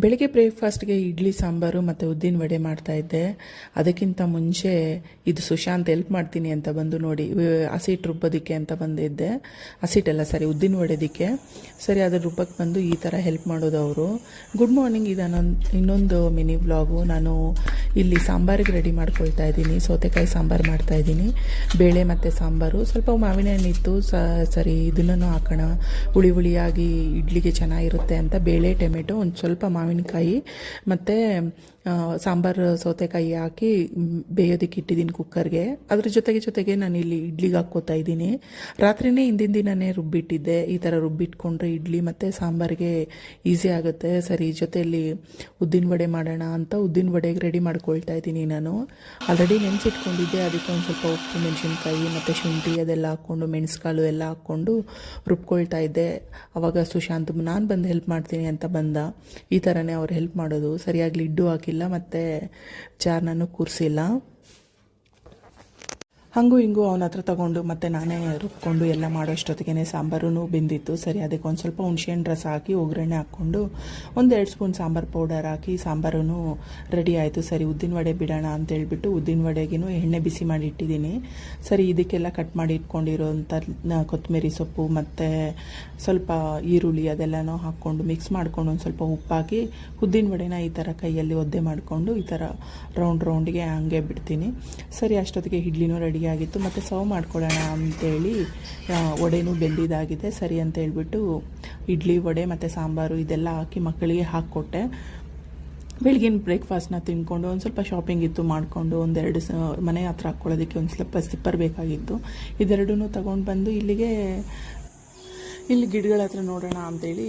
ಬೆಳಿಗ್ಗೆ ಬ್ರೇಕ್ಫಾಸ್ಟ್ಗೆ ಇಡ್ಲಿ ಸಾಂಬಾರು ಮತ್ತು ಉದ್ದಿನ ವಡೆ ಮಾಡ್ತಾಯಿದ್ದೆ. ಅದಕ್ಕಿಂತ ಮುಂಚೆ ಇದು ಸುಶಾಂತ್ ಹೆಲ್ಪ್ ಮಾಡ್ತೀನಿ ಅಂತ ಬಂದು ನೋಡಿ ಹಸಿಟ್ಟು ರುಬ್ಬೋದಕ್ಕೆ ಅಂತ ಬಂದಿದ್ದೆ. ಹಸಿಟ್ಟಲ್ಲ ಸರಿ, ಉದ್ದಿನ ವಡೆದಕ್ಕೆ ಸರಿ ಅದ್ರ ರುಬ್ಬಕ್ಕೆ ಬಂದು ಈ ಥರ ಹೆಲ್ಪ್ ಮಾಡೋದು ಅವರು. ಗುಡ್ ಮಾರ್ನಿಂಗ್, ಇದು ಇನ್ನೊಂದು ಮಿನಿ ವ್ಲಾಗು. ನಾನು ಇಲ್ಲಿ ಸಾಂಬಾರಿಗೆ ರೆಡಿ ಮಾಡ್ಕೊಳ್ತಾ ಇದ್ದೀನಿ. ಸೌತೆಕಾಯಿ ಸಾಂಬಾರು ಮಾಡ್ತಾಯಿದ್ದೀನಿ, ಬೇಳೆ ಮತ್ತು ಸಾಂಬಾರು. ಸ್ವಲ್ಪ ಮಾವಿನ ಹಣ್ಣಿತ್ತು, ಸರಿ ಇದನ್ನು ಹಾಕೋಣ, ಹುಳಿ ಹುಳಿಯಾಗಿ ಇಡ್ಲಿಗೆ ಚೆನ್ನಾಗಿರುತ್ತೆ ಅಂತ ಬೇಳೆ, ಟೊಮೆಟೊ, ಒಂದು ಸ್ವಲ್ಪ ಮಾವಿನಕಾಯಿ ಮತ್ತು ಸಾಂಬಾರು ಸೌತೆಕಾಯಿ ಹಾಕಿ ಬೇಯೋದಕ್ಕೆ ಇಟ್ಟಿದ್ದೀನಿ ಕುಕ್ಕರ್ಗೆ. ಅದ್ರ ಜೊತೆಗೆ ನಾನು ಇಲ್ಲಿ ಇಡ್ಲಿಗೆ ಹಾಕ್ಕೋತಾ ಇದ್ದೀನಿ. ರಾತ್ರಿನೇ ಹಿಂದಿನ ದಿನವೇ ರುಬ್ಬಿಟ್ಟಿದ್ದೆ. ಈ ಥರ ರುಬ್ಬಿಟ್ಕೊಂಡ್ರೆ ಇಡ್ಲಿ ಮತ್ತು ಸಾಂಬಾರಿಗೆ ಈಸಿ ಆಗುತ್ತೆ. ಸರಿ ಜೊತೆಯಲ್ಲಿ ಉದ್ದಿನ ವಡೆ ಮಾಡೋಣ ಅಂತ ಉದ್ದಿನ ವಡೆಗೆ ರೆಡಿ ಮಾಡ್ಕೊಳ್ತಾ ಇದ್ದೀನಿ. ನಾನು ಆಲ್ರೆಡಿ ನೆನೆಸಿಟ್ಕೊಂಡಿದ್ದೆ. ಅದಕ್ಕೆ ಒಂದು ಸ್ವಲ್ಪ ಉಪ್ಪು, ಮೆಣಸಿನ್ಕಾಯಿ ಮತ್ತು ಶುಂಠಿ ಅದೆಲ್ಲ ಹಾಕ್ಕೊಂಡು, ಮೆಣಸುಕಾಳು ಎಲ್ಲ ಹಾಕ್ಕೊಂಡು ರುಬ್ಕೊಳ್ತಾ ಇದ್ದೆ. ಆವಾಗ ಸುಶಾಂತ್ ನಾನು ಬಂದು ಹೆಲ್ಪ್ ಮಾಡ್ತೀನಿ ಅಂತ ಬಂದ. ಈ ಥರನೇ ಅವ್ರು ಹೆಲ್ಪ್ ಮಾಡೋದು. ಸರಿಯಾಗಿ ಲಿಡ್ಡು ಹಾಕಿಲ್ಲ ಮತ್ತು ಜಾರ್ನೂ ಕೂರಿಸಿಲ್ಲ. ಹಾಗೂ ಹಿಂಗೂ ಅವನ ಹತ್ರ ತೊಗೊಂಡು ಮತ್ತು ನಾನೇ ರುಬ್ಕೊಂಡು ಎಲ್ಲ ಮಾಡೋಷ್ಟೊತ್ತಿಗೆ ಸಾಂಬಾರೂ ಬೆಂದಿತ್ತು. ಸರಿ ಅದಕ್ಕೆ ಒಂದು ಸ್ವಲ್ಪ ಹುಣಸೆಹಣ್ಣು ರಸ ಹಾಕಿ ಒಗ್ಗರಣೆ ಹಾಕ್ಕೊಂಡು 1-2 ಸ್ಪೂನ್ ಸಾಂಬಾರು ಪೌಡರ್ ಹಾಕಿ ಸಾಂಬಾರೂ ರೆಡಿ ಆಯಿತು. ಸರಿ ಉದ್ದಿನ ವಡೆ ಬಿಡೋಣ ಅಂತೇಳ್ಬಿಟ್ಟು ಉದ್ದಿನ ವಡೆಗಿನೂ ಎಣ್ಣೆ ಬಿಸಿ ಮಾಡಿ ಇಟ್ಟಿದ್ದೀನಿ. ಸರಿ ಇದಕ್ಕೆಲ್ಲ ಕಟ್ ಮಾಡಿ ಇಟ್ಕೊಂಡಿರೋಂಥ ಕೊತ್ತಂಬರಿ ಸೊಪ್ಪು ಮತ್ತು ಸ್ವಲ್ಪ ಈರುಳ್ಳಿ ಅದೆಲ್ಲನೂ ಹಾಕ್ಕೊಂಡು ಮಿಕ್ಸ್ ಮಾಡ್ಕೊಂಡು ಒಂದು ಸ್ವಲ್ಪ ಉಪ್ಪು ಹಾಕಿ ಉದ್ದಿನ ವಡೆನ ಈ ಥರ ಕೈಯಲ್ಲಿ ಒದ್ದೆ ಮಾಡಿಕೊಂಡು ಈ ಥರ ರೌಂಡ್ಗೆ ಹಂಗೆ ಬಿಡ್ತೀನಿ. ಸರಿ ಅಷ್ಟೊತ್ತಿಗೆ ಇಡ್ಲಿನೂ ರೆಡಿ ಆಗಿತ್ತು ಮತ್ತು ಸರ್ವ್ ಮಾಡ್ಕೊಳ್ಳೋಣ ಅಂತೇಳಿ ವಡೆನೂ ಬೆಂದಿದ್ದಾಗಿದೆ. ಸರಿ ಅಂತ ಹೇಳ್ಬಿಟ್ಟು ಇಡ್ಲಿ, ವಡೆ ಮತ್ತು ಸಾಂಬಾರು ಇದೆಲ್ಲ ಹಾಕಿ ಮಕ್ಕಳಿಗೆ ಹಾಕ್ಕೊಟ್ಟೆ. ಬೆಳಗಿನ ಬ್ರೇಕ್ಫಾಸ್ಟ್ನ ತಿಂದ್ಕೊಂಡು ಒಂದು ಸ್ವಲ್ಪ ಶಾಪಿಂಗ್ ಇತ್ತು ಮಾಡಿಕೊಂಡು, 1-2 ಮನೆ ಹತ್ರ ಹಾಕ್ಕೊಳ್ಳೋದಕ್ಕೆ ಒಂದು ಸ್ವಲ್ಪ ಸ್ಲಿಪ್ಪರ್ ಬೇಕಾಗಿತ್ತು. ಇದೆರಡೂ ತೊಗೊಂಡು ಬಂದು ಇಲ್ಲಿ ಗಿಡಗಳ ಹತ್ರ ನೋಡೋಣ ಅಂತೇಳಿ